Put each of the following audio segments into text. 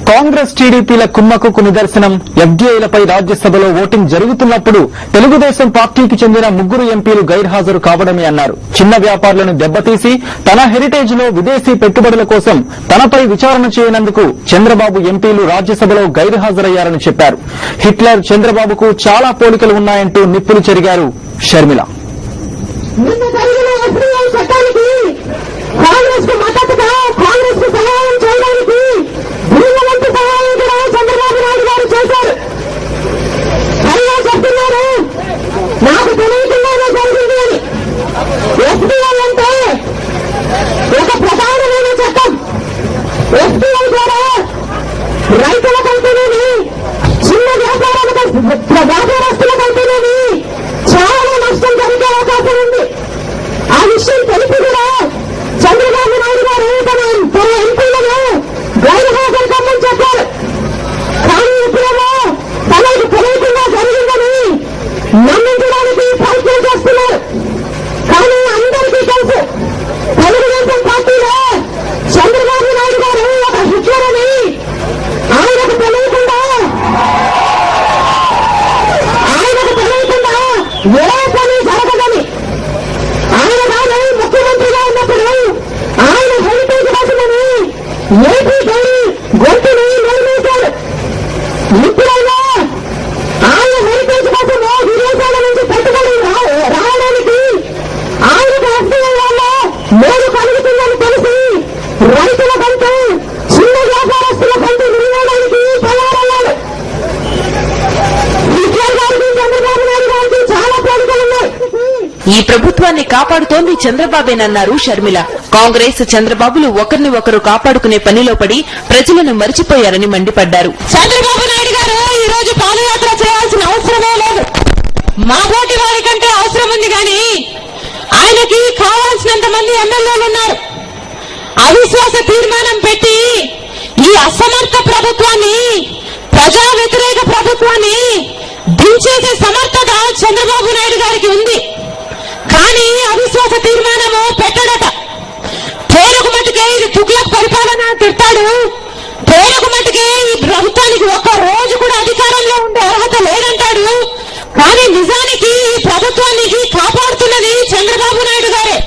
కాంగ్రెస్ టీడీపీల కుమ్మక్కుకు నిదర్శనం ఎఫ్డీఐలపై రాజ్యసభలో ఓటింగ్ జరుగుతున్నప్పుడు తెలుగుదేశం పార్టీకి చెందిన 3 ఎంపీలు గైర్హాజరు కావడమే అన్నారు. చిన్న వ్యాపారులను దెబ్బతీసి తన హెరిటేజ్ లో విదేశీ పెట్టుబడుల కోసం తనపై విచారణ చేయనందుకు చంద్రబాబు ఎంపీలు రాజ్యసభలో గైర్హాజరయ్యారని చెప్పారు. హిట్లర్ చంద్రబాబుకు చాలా పోలికలు ఉన్నాయంటూ నిప్పులు చెరిగారు షర్మిల. నాకు తెలియకుండానే జరిగింది అని. ఎఫ్డీఐ అంటే ఒక ప్రధానమైన చట్టం. ఎఫ్డీఐ ద్వారా రైతుల కంటేనేమి, చిన్న వ్యాపారస్తుల కంటేనేమి చాలా నష్టం జరిగే అవకాశం ఉంది. ఆ విషయం తెలిపి కూడా చంద్రబాబు నాయుడు గారు తన ఎంపీలను గైర్హాజరు కమ్మని చెప్పారు. కానీ ఇప్పుడేమో తనకు తెలియకుండా జరిగిందని నమ్మించడానికి ప్రయత్నం చేస్తున్నారు. కానీ అందరికీ తెలుసు తెలుగుదేశం పార్టీలో చంద్రబాబు నాయుడు గారు ఒక హిట్లర్ అని. ఆయనకు తెలియకుండా ఏ పని జరగదని. ఆయన కానీ ముఖ్యమంత్రిగా ఉన్నప్పుడు ఆయన హెరిటేజ్ కోసమని ఏపీ గొంతుని నిర్మించారు. ఇప్పుడైనా ఆయన హెరిటేజ్ కోసం విదేశాల నుంచి పెట్టుబడి రావడానికి ఆయనకు ఎఫ్డీఐ వల్ల మేలు కలుగుతుందని తెలిసి రైతుల కంటే చిన్న వ్యాపారస్తుల కంటే వినియోగానికి తయారయ్యాడు. హిట్లర్ గారికి చంద్రబాబు నాయుడు గారికి చాలా పోలికలున్నాయి. ఈ ప్రభుత్వాన్ని కాపాడుతోంది చంద్రబాబేనన్నారు షర్మిల. కాంగ్రెస్ చంద్రబాబులు ఒకరిని ఒకరు కాపాడుకునే పనిలో పడి ప్రజలను మరిచిపోయారని మండిపడ్డారు. చంద్రబాబు నాయుడు గారు ఈ రోజు పాదయాత్ర చేయాల్సిన అవసరమే లేదు. మా పోటీ వారి కంటే అవసరం ఉంది. కానీ ఆయనకి కావాల్సినంత మంది ఎమ్మెల్యేలు ఉన్నారు. అవిశ్వాస తీర్మానం పెట్టి ఈ అసమర్థ ప్రభుత్వాన్ని, ప్రజా వ్యతిరేక ప్రభుత్వాన్ని దించేసే సమర్థత చంద్రబాబు నాయుడు గారికి ఉంది. కానీ అవిశ్వాస తీర్మానము పెట్టడట. పేరుకు మటుకే ఇది తుగ్లక్ పరిపాలన తిట్టాడు. పేరుకు మటుకే ఈ ప్రభుత్వానికి ఒక్క రోజు కూడా అధికారంలో ఉండే అర్హత లేదంటాడు. కానీ నిజానికి ఈ ప్రభుత్వానికి కాపాడుతున్నది చంద్రబాబు నాయుడు గారే.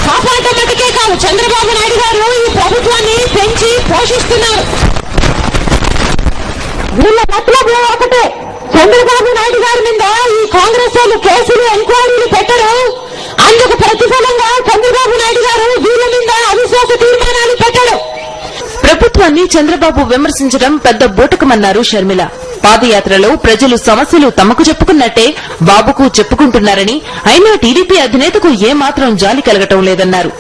కాపాడటం మటుకే కాదు, చంద్రబాబు నాయుడు గారు ఈ ప్రభుత్వాన్ని పెంచి పోషిస్తున్నారు. వీళ్ళ మతలబు ఒకటే, చంద్రబాబు నాయుడు గారి మీద ఈ కాంగ్రెస్ వాళ్ళు కేసులు, ఎంక్వైరీలు పెట్టరు. అందుకు ప్రతిఫలంగా చంద్రబాబు నాయుడు గారు వీళ్ళ మీద అవిశ్వాస తీర్మానాలు పెట్టడు. ప్రభుత్వాన్ని చంద్రబాబు విమర్శించడం పెద్ద బూటకమన్నారు షర్మిల. పాదయాత్రలో ప్రజలు సమస్యలు తమకు చెప్పుకున్నట్టే బాబుకు చెప్పుకుంటున్నారని, అయినా టీడీపీ అధినేతకు ఏమాత్రం జాలి కలగటం లేదన్నారు.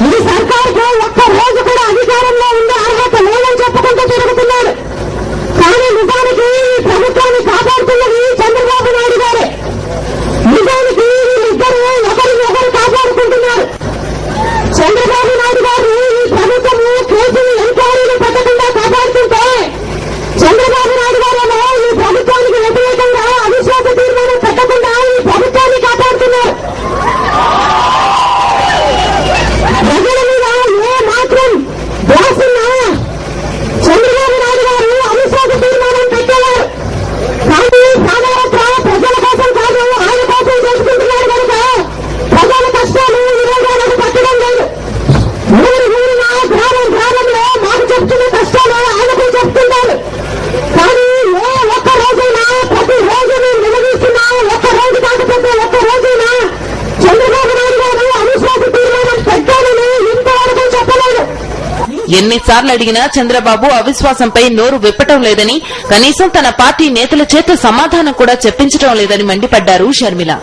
ఇది సర్కారుకు ఒక్క రోజు కూడా అధికారంలో ఉండే అర్హత లేదని చెప్పుకుంటూ తిరుగుతున్నాడు. కానీ నిజానికి ఈ ప్రభుత్వాన్ని కాపాడుతున్నది చంద్రబాబు నాయుడు గారే. నిజానికి వీళ్ళిద్దరూ ఒకరినొకరు కాపాడుకుంటున్నారు. చంద్రబాబు నాయుడు గారు ఈ ప్రభుత్వము కేసులు, ఎంక్వైరీలు పెట్టకుండా కాపాడుతుంటే, చంద్రబాబు నాయుడు గారేమో ఈ ప్రభుత్వానికి వ్యతిరేకంగా అవిశ్వాస తీర్మానం పెట్టకుండా ఈ ప్రభుత్వాన్ని కాపాడుతున్నారు. ప్రజల మీద ఏ మాత్రం దోసున్నా చంద్రబాబు నాయుడు గారు అవిశ్వాస తీర్మానం పెట్టేవారు. కానీ సాధారణ ప్రజల కోసం కాదు, ఆయన కోసం చేసుకుంటున్నారు కనుక ప్రజల కష్టాలు ఈరోజు ఆయనకు పట్టడం లేదు. ఊరిన గ్రామంలో మాకు చెప్తున్న కష్టాలు ఆయనకు చెప్తున్నారు. కానీ ఏ ఒక్క రోజైనా, ప్రతి రోజు మేము నిలదీస్తున్నా, ఒక్క రోజు కాకపోతే ఒక్క రోజైనా చంద్రబాబు నాయుడు గారు అవిశ్వాస తీర్మానం పెట్టాలని ఇంతవరకు చెప్పలేదు. ఎన్నిసార్లు అడిగినా చంద్రబాబు అవిశ్వాసంపై నోరు విప్పటం లేదని, కనీసం తన పార్టీ నేతల చేత సమాధానం కూడా చెప్పించడం లేదని మండిపడ్డారు షర్మిల.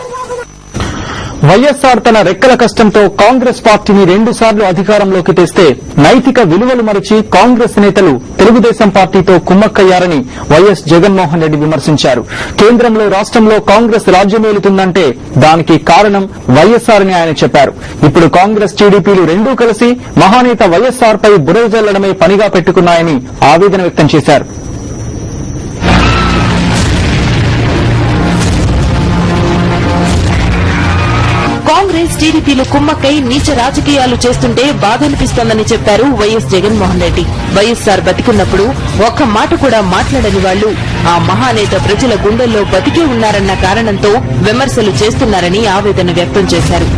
వైఎస్ఆర్ తన రెక్కల కష్టంతో కాంగ్రెస్ పార్టీని 2 సార్లు అధికారంలోకి తెస్తే నైతిక విలువలు మరిచి కాంగ్రెస్ నేతలు తెలుగుదేశం పార్టీతో కుమ్మక్కయ్యారని వైఎస్ జగన్మోహన్ రెడ్డి విమర్శించారు. కేంద్రంలో, రాష్ట్రంలో కాంగ్రెస్ రాజ్యమేలుతుందంటే దానికి కారణం వైఎస్ఆర్ అని ఆయన చెప్పారు. ఇప్పుడు కాంగ్రెస్, టీడీపీలు రెండూ కలిసి మహానేత వైఎస్ఆర్ పై బురద జల్లడమే పనిగా పెట్టుకున్నాయని ఆవేదన వ్యక్తం చేశారు. కాంగ్రెస్ టీడీపీలు కుమ్మక్కై నీచ రాజకీయాలు చేస్తుంటే బాధనిపిస్తోందని చెప్పారు వైఎస్ జగన్మోహన్ రెడ్డి. వైఎస్సార్ బతికున్నప్పుడు ఒక్క మాట కూడా మాట్లాడని వాళ్లు ఆ మహానేత ప్రజల గుండెల్లో బతికే ఉన్నారన్న కారణంతో విమర్శలు చేస్తున్నారని ఆవేదన వ్యక్తం చేశారు.